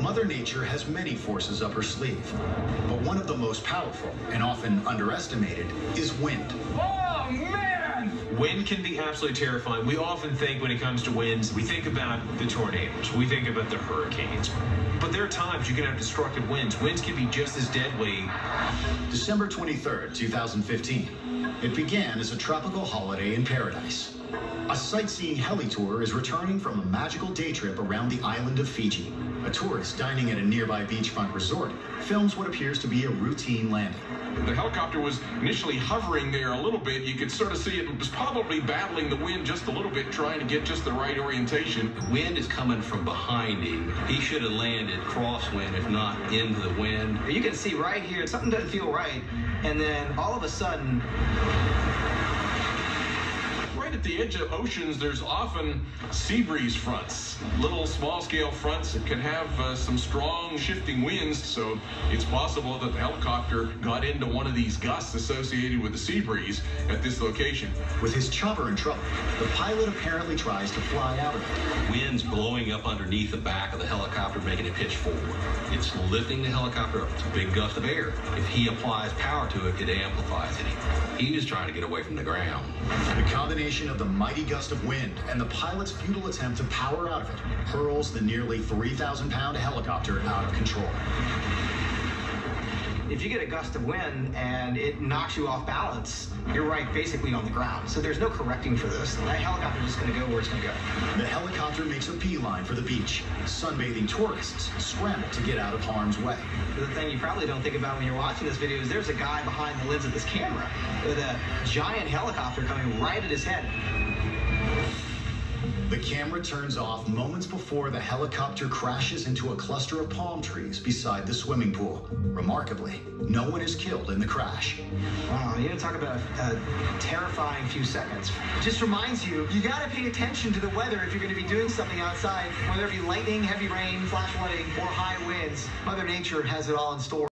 Mother Nature has many forces up her sleeve, but one of the most powerful and often underestimated is wind. Oh, man! Wind can be absolutely terrifying. We often think when it comes to winds, we think about the tornadoes, we think about the hurricanes. But there are times you can have destructive winds. Winds can be just as deadly. December 23rd, 2015. It began as a tropical holiday in paradise. A sightseeing heli tour is returning from a magical day trip around the island of Fiji. A tourist dining at a nearby beachfront resort films what appears to be a routine landing. The helicopter was initially hovering there a little bit. You could sort of see it was probably battling the wind just a little bit, trying to get just the right orientation. Wind is coming from behind him. He should have landed crosswind, if not into the wind. You can see right here, something doesn't feel right, and then all of a sudden, right at the edge of oceans, there's often sea breeze fronts. Little small-scale fronts that can have some strong shifting winds, so it's possible that the helicopter got into one of these gusts associated with the sea breeze at this location. With his chopper in trouble, the pilot apparently tries to fly out of it. Wind's blowing up underneath the back of the helicopter, making it pitch forward. It's lifting the helicopter up. It's a big gust of air. If he applies power to it, it amplifies it. He's just trying to get away from the ground. The combination of the mighty gust of wind and the pilot's futile attempt to power out of it hurls the nearly 3,000-pound helicopter out of control. if you get a gust of wind and it knocks you off balance, you're right basically on the ground. So there's no correcting for this. That helicopter is just going to go where it's going to go. The helicopter makes a beeline for the beach. Sunbathing tourists scramble to get out of harm's way. The thing you probably don't think about when you're watching this video is there's a guy behind the lens of this camera with a giant helicopter coming right at his head. The camera turns off moments before the helicopter crashes into a cluster of palm trees beside the swimming pool. Remarkably, no one is killed in the crash. Wow, you talk about a terrifying few seconds. It just reminds you, you gotta pay attention to the weather if you're gonna be doing something outside, whether it be lightning, heavy rain, flash flooding, or high winds. Mother Nature has it all in store.